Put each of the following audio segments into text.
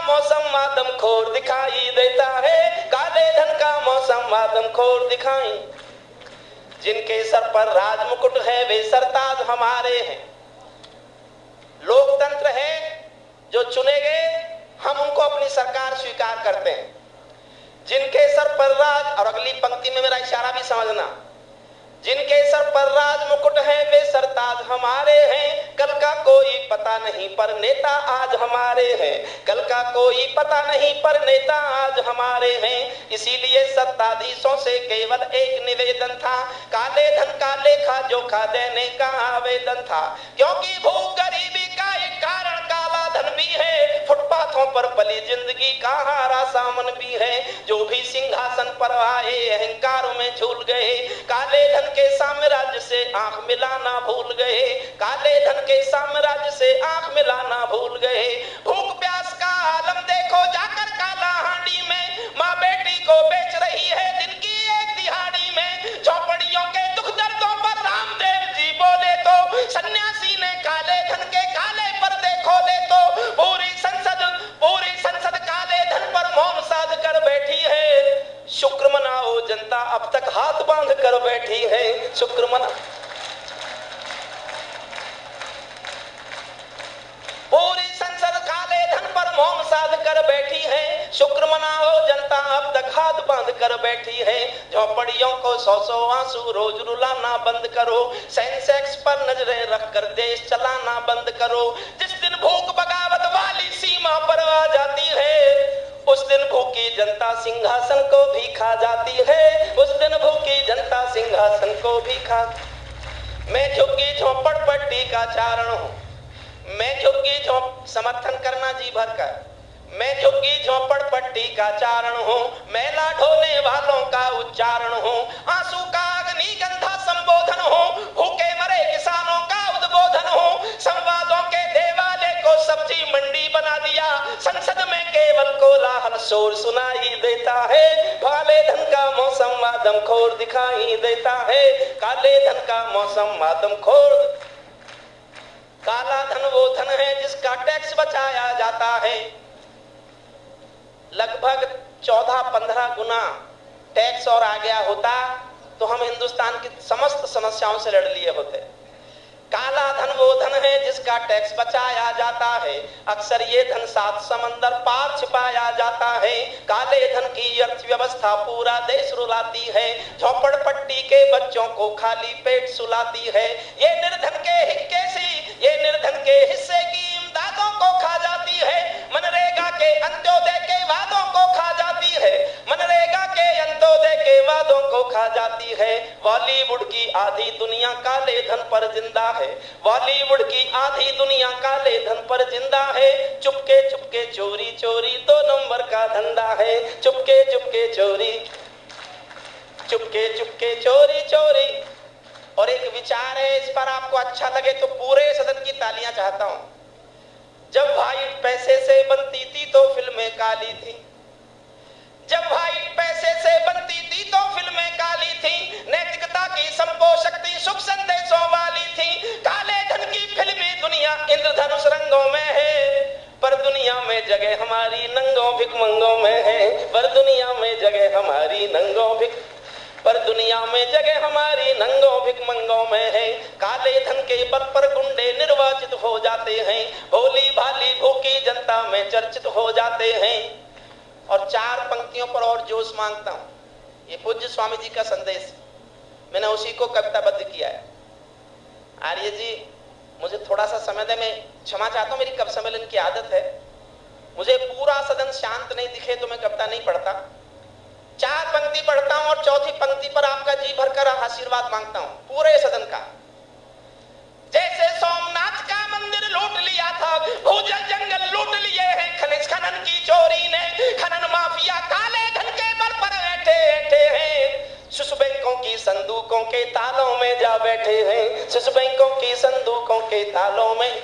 मौसम आदमखोर दिखाई देता है, काले धन का मौसम आदमखोर दिखाई। जिनके सर पर राज मुकुट है वे सरताज हमारे हैं। लोकतंत्र है, जो चुने गए हम उनको अपनी सरकार स्वीकार करते हैं। जिनके सर पर राज, और अगली पंक्ति में मेरा इशारा भी समझना, जिनके सर पर राज मुकुट है वे सरताज हमारे हैं। कल का कोई पता नहीं पर नेता आज हमारे हैं, कल का कोई पता नहीं पर नेता आज हमारे हैं। इसीलिए सत्ताधीशों से केवल एक निवेदन था, काले धन का लेखा जोखा देने का आवेदन था। क्योंकि भूख गरीबी का एक कारण काला धन भी है, फुटपाथों पर पली जिंदगी का हारा सामन भी है। जो भी सिंहासन पर आए अहंकार में झूल गए, काले धन के साम्राज्य से आंख मिलाना भूल गए, काले धन के साम्राज्य से आंख मिलाना भूल गए। भूख प्यास का आलम देखो जाकर काला हांडी में, माँ बेटी को बेच रही है दिन की एक दिहाड़ी में। झोपड़ियों के दुख दर्दों पर रामदेव जी बोले तो, सन्यासी ने काले धन के काले पर्दे खोले तो। पूरी संसद काले धन पर मौन साध कर बैठी है। शुक्र मनाओ जनता अब तक हाथ बांध कर बैठी है, शुक्र मना। पूरी संसद काले धन पर मौन साध कर बैठी है, शुक्र मनाओ जनता अब तक हाथ बांध कर बैठी है। झोपड़ियों को सौ सौ आंसू रोज रुलाना बंद करो, सेंसेक्स पर नजरें रखकर देश चलाना बंद करो। जिस दिन भूख बगावत वाली सीमा पर आ जाती है, उस दिन भूखी जनता सिंहासन को भी खा जाती है, उस दिन भूखी जनता सिंहासन को भी खा। मैं झुग्गी झोपड़पट्टी का चारण हूँ, मैं झुग्गी समर्थन करना जी भर कर, मैं झुग्गी झोपड़पट्टी का चारण हूँ, मैला ढोने वालों का उच्चारण हूँ, आंसू का अग्नि गंधा संबोधन हूँ, भूखे मरे किसानों का उद्बोधन हूँ। संवादों के देवालय को सब्जी मंडी बना दिया, संसद में केवल कोलाहल शोर सुनाई देता है। काले धन का मौसम आदमखोर दिखाई देता है, काले धन का मौसम आदमखोर। काला धन वो धन है जिसका टैक्स बचाया जाता है। लगभग 14-15 गुना टैक्स और आ गया होता तो हम हिंदुस्तान की समस्त समस्याओं से लड़ लिए होते। काला धन वो धन है जिसका टैक्स बचाया जाता है, अक्सर ये धन 7 समंदर पार छिपाया जाता है। काले धन की अर्थव्यवस्था पूरा देश रुलाती है, झोपड़पट्टी के बच्चों को खाली पेट सुलाती है। ये निर्धन के हिस्से की इमदादों को खा जाती है, मनरेगा के अंत्योदय के वादों को खा जाती है, मनरेगा के अंत्योदय के वादों को खा जाती है। बॉलीवुड की आधी दुनिया काले धन पर जिंदा है, बॉलीवुड की आधी दुनिया काले धन पर जिंदा है। चुपके चुपके चोरी चोरी 2 नंबर का धंधा है, चुपके चुपके चोरी, चुपके चुपके चोरी चोरी। और एक विचार है, इस पर आपको अच्छा लगे तो पूरे सदन की तालियां चाहता हूं। जब व्हाइट पैसे से बनती थी तो फिल्में काली थी, जब व्हाइट पैसे से बनती थी तो फिल्में काली थी, नैतिकता की संपोषक थी, शुभ संदेशों वाली थी। काले धन की फिल्मी दुनिया इंद्रधनुष रंगों में है, पर दुनिया में जगह हमारी नंगों भिखमंगों में है, पर दुनिया में जगह हमारी नंगों पर दुनिया में जगह हमारी नंगों भिखमंगों में है। काले धन के बल पर गुंडे निर्वाचित हो जाते हैं, भोली भाली भूखी जनता में चर्चित हो जाते हैं। और 4 पंक्तियों पर और जोश मांगता हूं, ये पूज्य स्वामी जी का संदेश, मैंने उसी को कविताबद्ध किया है। आर्य जी मुझे थोड़ा सा समय दे, मैं क्षमा चाहता हूं, मेरी कवि सम्मेलन की आदत है, मुझे पूरा सदन शांत नहीं दिखे तो मैं कविता नहीं पढ़ता। 4 पंक्ति पढ़ता हूं और चौथी पंक्ति पर आपका जी भरकर आशीर्वाद मांगता हूं पूरे सदन का। जैसे सोमनाथ का मंदिर लूट लिया था, भूजल जंगल लूट लिए हैं, खनिज खनन की चोरी ने, खनन माफिया काले धन के बल पर बैठे हैं। शिशु बैंकों की संदूकों के तालों में जा बैठे हैं, शिशु बैंकों की संदूकों के तालों में,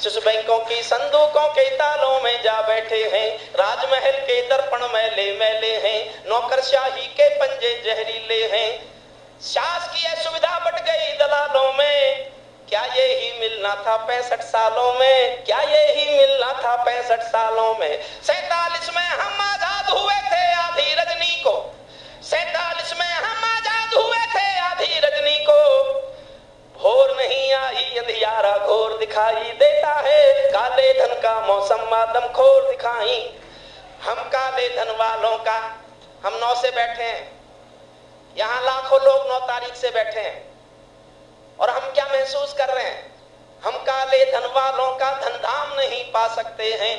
शिशु बैंकों की संदूकों के तालों में जा बैठे हैं। राजमहल के दर्पण मैले मैले हैं, नौकरशाही के पंजे जहरीले हैं। शासकीय सुविधा बट गई दलालों में, क्या ये ही मिलना था 65 सालों में, क्या ये ही मिलना था 65 सालों में। 47 में हम आजाद हुए थे आधी रजनी को, 47 में हम आजाद हुए थे आधी रजनी को। भोर नहीं आई अंधियारा घोर दिखाई देता है, काले धन का मौसम मातम खोर दिखाई। हम काले धन वालों का, हम 9 से बैठे हैं यहाँ, लाखों लोग 9 तारीख से बैठे हैं और हम क्या महसूस कर रहे हैं? हम काले धन वालों का धन धाम नहीं पा सकते हैं,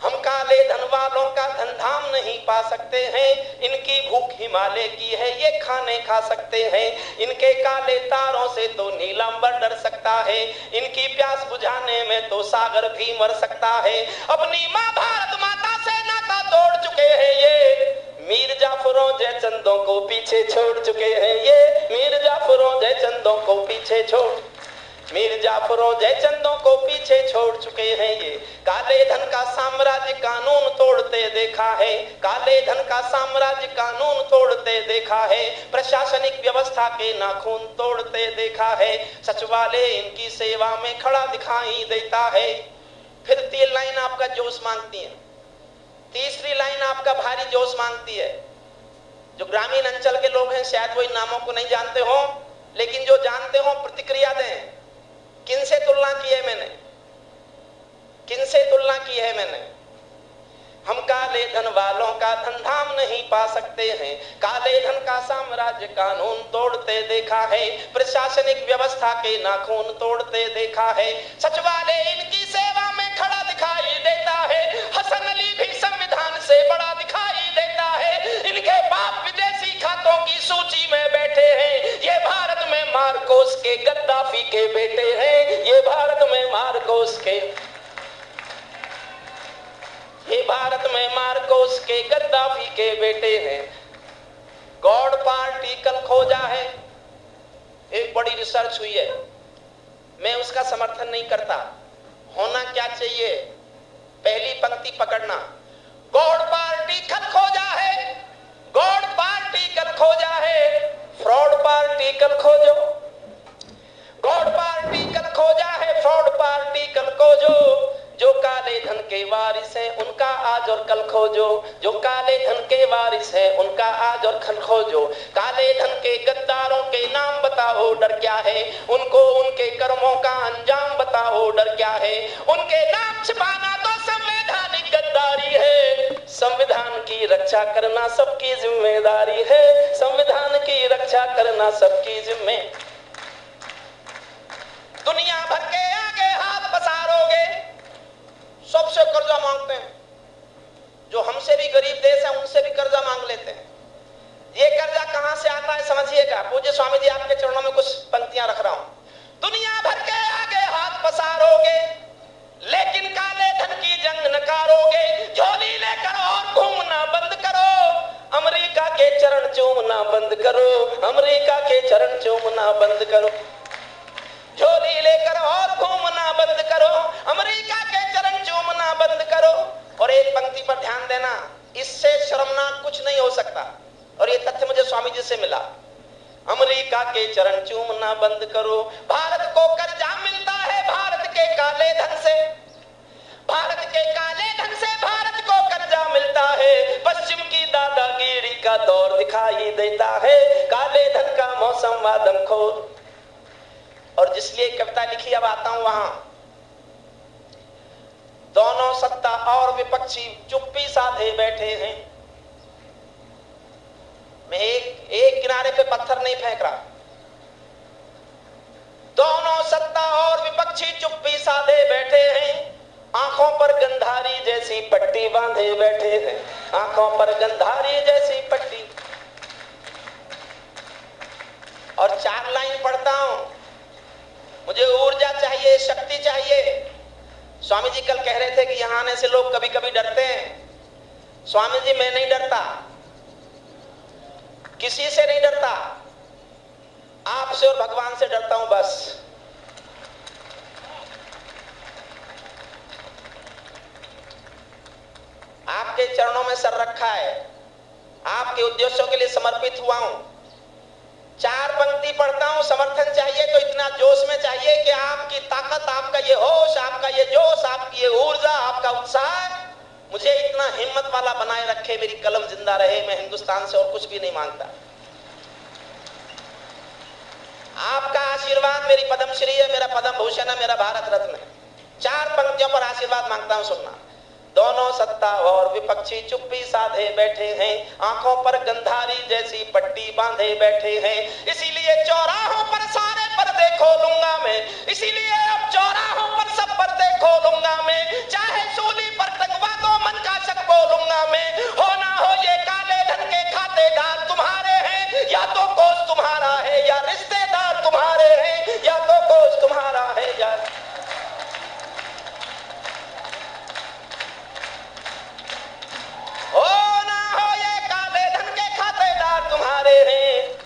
हम काले धन वालों का धन धाम नहीं पा सकते हैं। इनकी भूख हिमालय की है ये खाने खा सकते हैं, इनके काले तारों से तो नीलांबर डर सकता है, इनकी प्यास बुझाने में तो सागर भी मर सकता है। अपनी माँ भारत माता से नाता तोड़ चुके हैं ये, मीर जाफरों जय चंदों को पीछे छोड़ चुके हैं ये, मीर जाफरों जय चंदों को पीछे छोड़, मीर जाफरों जय चंदों को पीछे छोड़ चुके हैं ये। काले धन का साम्राज्य कानून तोड़ते देखा है, काले धन का साम्राज्य कानून तोड़ते देखा है, प्रशासनिक व्यवस्था के नाखून तोड़ते देखा है। सचिवालय इनकी सेवा में खड़ा दिखाई देता है। फिर 3 लाइन आपका जोश मांगती है, तीसरी लाइन आपका भारी जोश मांगती है। जो ग्रामीण अंचल के लोग हैं शायद वो इन नामों को नहीं जानते हो, लेकिन जो जानते हो प्रतिक्रिया दें। किनसे तुलना की है मैंने, किनसे तुलना की है मैंने? हम काले धन वालों का धन धाम नहीं पा सकते हैं, काले धन का साम्राज्य कानून तोड़ते देखा है, प्रशासनिक व्यवस्था के नाखून तोड़ते देखा है। सचिवालय इनकी सेवा में खड़ा दिखाई देता है, हसन अली भी संविधान से बड़ा दिखाई देता है। इनके बाप विदेशी खातों की सूची में बैठे हैं, ये भारत में मार्कोस के गद्दाफी के बेटे हैं, ये भारत में मार्कोस के, ये भारत में मार्कोस के गद्दाफी के बेटे हैं। गॉड पार्टी कल खोजा है, एक बड़ी रिसर्च हुई है, मैं उसका समर्थन नहीं करता। होना क्या चाहिए, पहली पंक्ति पकड़ना, गॉड पार्टी कल खोजा है, गॉड पार्टी कल खोजा है, फ्रॉड पार्टी कल खोजो, गॉड पार्टी कल खोजा है, फ्रॉड पार्टी कल खोजो। जो काले धन के वारिस हैं उनका आज और कल खोजो, जो काले धन के वारिस हैं उनका आज और कल खोजो। काले धन के गद्दारों के नाम बताओ डर क्या है, उनको उनके कर्मों का अंजाम बताओ डर क्या है। उनके नाम छिपाना तो संवैधानिक गद्दारी है, संविधान की रक्षा करना सबकी जिम्मेदारी है, संविधान की रक्षा करना सबकी जिम्मेदारी। दुनिया भर के आगे हाथ पसारोगे, सबसे कर्जा मांगते हैं, जो हमसे भी गरीब देश है उनसे भी कर्जा मांग लेते हैं। ये कर्जा कहां से आता है समझिएगा। पूज्य स्वामी जी आपके चरणों में कुछ पंक्तियां रख रहा हूं। दुनिया भर के आगे हाथ पसारोगे, लेकिन काले धन की जंग नकारोगे। झोली लेकर और घूमना बंद करो, अमेरिका के चरण चूमना बंद करो, अमेरिका के चरण चूमना बंद करो। झोली लेकर और घूमना बंद करो, अमेरिका के चरण चूमना बंद करो। और एक पंक्ति पर ध्यान देना, इससे शर्मनाक कुछ नहीं हो सकता, और ये तथ्य मुझे स्वामी जी से मिला। अमेरिका के चरण चूमना बंद करो। भारत को कर्जा मिलता है भारत के काले धन से, भारत के काले धन से भारत को कर्जा मिलता है। पश्चिम की दादागिरी का दौर दिखाई देता है, काले धन का मौसम आदमखोर। और जिसलिए कविता लिखी, अब आता हूं वहां। दोनों सत्ता और विपक्षी चुप्पी साधे बैठे हैं। मैं एक किनारे पे पत्थर नहीं फेंक रहा। दोनों सत्ता और विपक्षी चुप्पी साधे बैठे हैं, आंखों पर गंधारी जैसी पट्टी बांधे बैठे हैं, आंखों पर गंधारी जैसी पट्टी। और 4 लाइन पढ़ता हूं। मुझे ऊर्जा चाहिए, शक्ति चाहिए। स्वामी जी कल कह रहे थे कि यहां आने से लोग कभी कभी डरते हैं। स्वामी जी मैं नहीं डरता, किसी से नहीं डरता, आपसे और भगवान से डरता हूं बस। आपके चरणों में सर रखा है, आपके उद्देश्यों के लिए समर्पित हुआ हूं। 4 पंक्ति पढ़ता हूं, समर्थन चाहिए तो इतना जोश में चाहिए कि आपकी ताकत, आपका ये होश, आपका ये जोश, आपकी ये ऊर्जा, आपका उत्साह मुझे इतना हिम्मत वाला बनाए रखे, मेरी कलम जिंदा रहे। मैं हिंदुस्तान से और कुछ भी नहीं मांगता। आपका आशीर्वाद मेरी पद्मश्री है, मेरा पद्म भूषण है, मेरा भारत रत्न है। 4 पंक्तियों पर आशीर्वाद मांगता हूं, सुनना। दोनों सत्ता और विपक्षी चुप्पी साधे बैठे हैं, आंखों पर गंधारी जैसी पट्टी बांधे बैठे हैं। इसीलिए चौराहों पर सारे पर्दे खोलूंगा मैं, इसीलिए अब चौराहों पर सब पर्दे खोलूंगा मैं। चाहे सूली पर टंगवा दो मन का शक बोलूंगा मैं। हो ना हो ये काले धन के खातेदार तुम्हारे हैं, या तो कोष तुम्हारा है या रिश्तेदार तुम्हारे हैं, या तो कोष तुम्हारा है या तुम्हारे हैं,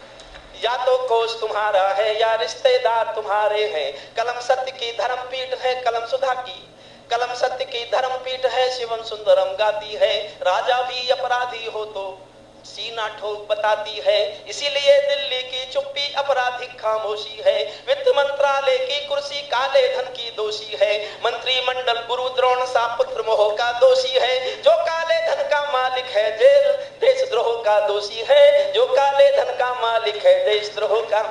या तो कोष तुम्हारा है या रिश्तेदार तुम्हारे हैं। कलम सत्य की धर्म पीठ है, कलम सुधा की, कलम सत्य की धर्म पीठ है, शिवम सुंदरम गाती है। राजा भी अपराधी हो तो सीना ठोक बताती है, इसीलिए दिल्ली की चुप्पी अपराधिक खामोशी है। वित्त मंत्रालय की कुर्सी काले धन की दोषी है, मंत्रिमंडल गुरु द्रोण सा पुत्र मोह का दोषी है। जो काले धन का मालिक है जेल देशद्रोह का दोषी है, जो काले धन का मालिक है देशद्रोह का।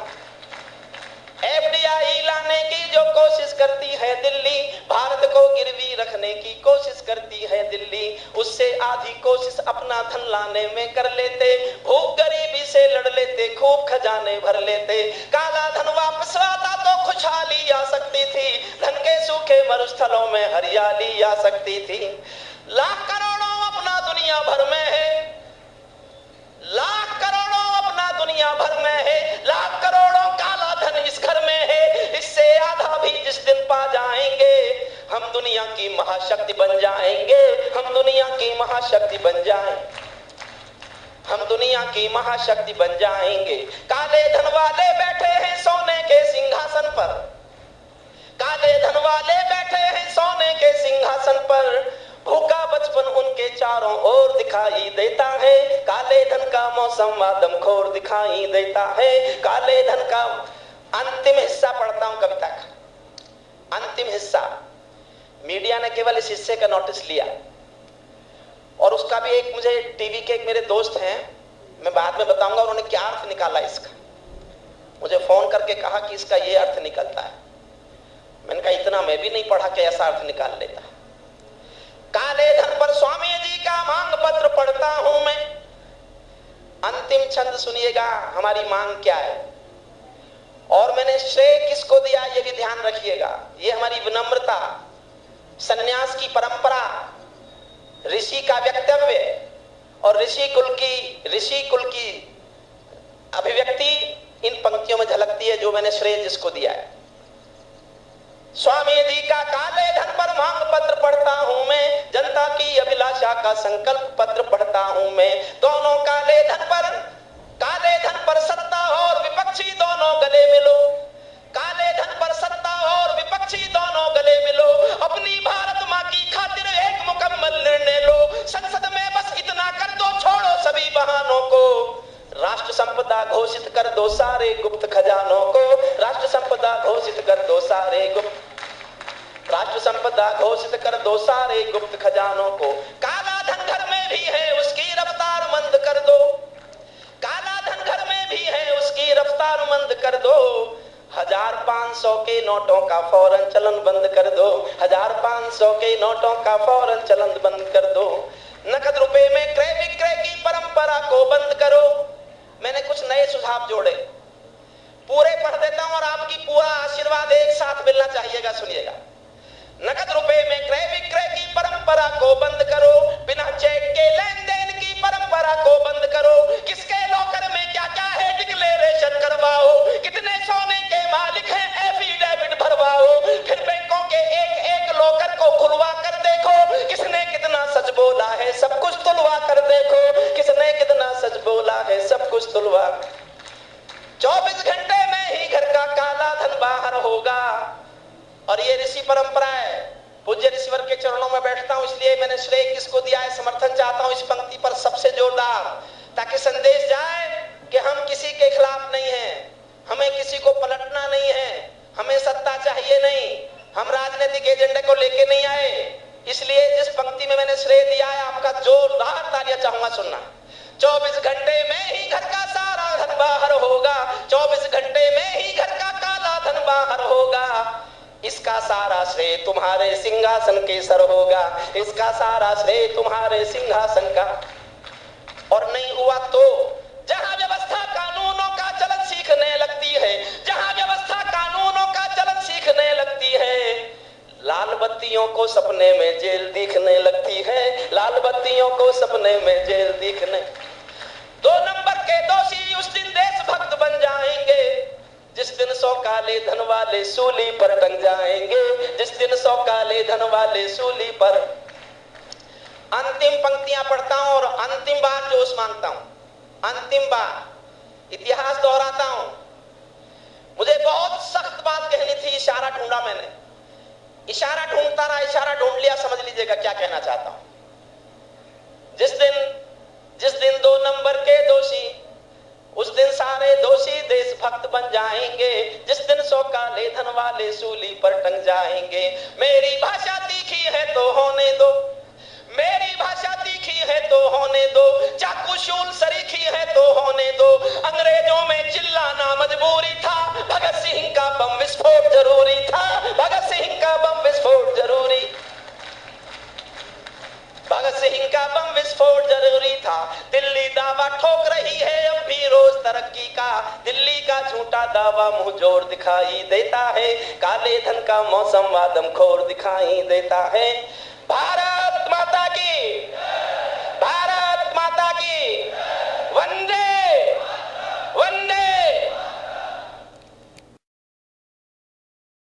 FDI लाने की जो कोशिश करती है दिल्ली, भारत को गिरवी रखने की कोशिश करती है दिल्ली, उससे आधी कोशिश अपना धन लाने में कर लेते। भूख गरीबी से लड़ लेते, खूब खजाने भर लेते। काला धन वापस आता तो खुशहाली आ सकती थी, धन के सूखे मरुस्थलों में हरियाली आ सकती थी। लाख करोड़ों अपना दुनिया भर में है, लाख करोड़ों अपना दुनिया भर में है, लाख करोड़ों काला धन इस घर में है। इससे आधा भी जिस दिन पा जाएंगे, हम दुनिया की महाशक्ति बन जाएंगे, हम दुनिया की महाशक्ति बन जाएंगे, हम दुनिया की महाशक्ति बन जाएंगे। काले धन वाले बैठे हैं सोने के सिंहासन पर, काले धन वाले बैठे हैं सोने के सिंहासन पर। भूखा बचपन उनके चारों ओर दिखाई देता है, काले धन का मौसम आदमखोर दिखाई देता है। काले धन का अंतिम हिस्सा पढ़ता हूं कविता का, अंतिम हिस्सा। मीडिया ने केवल इस हिस्से का नोटिस लिया और उसका भी एक, मुझे टीवी के एक मेरे दोस्त हैं, मैं बाद में बताऊंगा उन्होंने क्या अर्थ निकाला इसका। मुझे फोन करके कहा कि इसका ये अर्थ निकलता है। मैंने कहा इतना मैं भी नहीं पढ़ा कि ऐसा अर्थ निकाल लेता। काले धन पर स्वामी जी का मांग पत्र पढ़ता हूं मैं। अंतिम छंद सुनिएगा, हमारी मांग क्या है और मैंने श्रेय किसको दिया ये भी ध्यान रखिएगा। ये हमारी विनम्रता, सन्यास की परंपरा, ऋषि का व्यक्तव्य और ऋषि कुल की अभिव्यक्ति इन पंक्तियों में झलकती है जो मैंने श्रेय जिसको दिया है। स्वामी जी का काले धन पर मांग पत्र पढ़ता हूं मैं, जनता की अभिलाषा का संकल्प पत्र पढ़ता हूं मैं। दोनों काले धन पर सत्ता और विपक्षी दोनों गले मिलो, काले धन पर सत्ता और विपक्षी दोनों गले मिलो। अपनी भारत माँ की खातिर एक मुकम्मल निर्णय लो, संसद में बस इतना कर दो, छोड़ो सभी बहानों को। राष्ट्र संपदा घोषित कर दो सारे गुप्त खजानों को, राष्ट्र संपदा घोषित कर दो सारे गुप्त, राष्ट्र संपदा घोषित कर दो सारे गुप्त खजानों को। काला धन घर में भी है उसकी रफ्तार मंद कर दो, काला धन घर में भी है उसकी रफ्तार मंद कर दो। 1500 के नोटों का फौरन चलन बंद कर दो, 1500 के नोटों का फौरन चलन बंद कर दो। नकद रुपए में क्रय विक्रय की परंपरा को बंद करो। मैंने कुछ नए सुझाव जोड़े, पूरे पढ़ देता हूं और आपकी पूरा आशीर्वाद एक साथ मिलना चाहिएगा, सुनिएगा। नकद रुपए में क्रय विक्रय की परंपरा को बंद करो, बिना चेक के लेन देन की परंपरा को बंद करो। किसके लॉकर में क्या क्या है डिक्लेरेशन करवाओ, कितने सोने के मालिक हैं एफिडेविट भरवाओ। फिर बैंकों के एक एक लॉकर को खुलवा कर देखो, किसने कितना सच बोला है सब कुछ तुलवा कर देखो, किसने कितना सच बोला है सब कुछ तुलवा। 24 घंटे में ही घर का काला धन बाहर होगा। और ये ऋषि परंपरा है, पूज्य ऋषिवर के चरणों में बैठता हूं, इसलिए मैंने श्रेय किसको दिया है, समर्थन चाहता हूं इस पंक्ति पर सबसे जोरदार, ताकि संदेश जाए कि हम किसी के खिलाफ नहीं हैं, हमें किसी को पलटना नहीं है, हमें सत्ता चाहिए नहीं, हम राजनीतिक एजेंडे को लेके नहीं आए। इसलिए जिस पंक्ति में मैंने श्रेय दिया है, आपका जोरदार तालियां चाहूंगा सुनना। 24 घंटे में ही घर का सारा धन बाहर होगा, 24 घंटे में ही घर का काला धन बाहर होगा। इसका सारा श्रेय तुम्हारे सिंहासन के सर होगा, इसका सारा श्रेय तुम्हारे सिंहासन का। और नहीं हुआ तो जहां व्यवस्था कानूनों का चलन सीखने लगती है, जहां व्यवस्था कानूनों का चलन सीखने लगती है, लाल बत्तियों को सपने में जेल दिखने लगती है, लाल बत्तियों को सपने में जेल दिखने। 2 नंबर के दोषी उस दिन देशभक्त बन जाएंगे, जिस दिन 100 काले धन वाले सूली पर टंग जाएंगे, जिस दिन 100 काले धन वाले सूली पर। अंतिम पंक्तियां पढ़ता हूं और अंतिम बार जोश मांगता हूं, अंतिम बार इतिहास दोहराता हूं। मुझे बहुत सख्त बात कहनी थी, इशारा ढूंढा मैंने, इशारा ढूंढता रहा, इशारा ढूंढ लिया, समझ लीजिएगा क्या कहना चाहता हूं। जिस दिन 2 नंबर के दोषी, उस दिन सारे दोषी देशभक्त बन जाएंगे, जिस दिन 100 काले धन वाले सूली पर टंग जाएंगे। मेरी भाषा तीखी है तो होने दो, मेरी भाषा तीखी है तो होने दो, चाकू शूल सरीखी है तो होने दो। अंग्रेजों में चिल्लाना मजबूरी था, भगत सिंह का बम विस्फोट जरूरी था, भगत सिंह का बम विस्फोट जरूरी, भगत सिंह का बम विस्फोट जरूरी था। दिल्ली दावा ठोक रही है अब भी रोज तरक्की का, दिल्ली का झूठा दावा मुंह जोर दिखाई देता है, काले धन का मौसम आदमखोर दिखाई देता है। भारत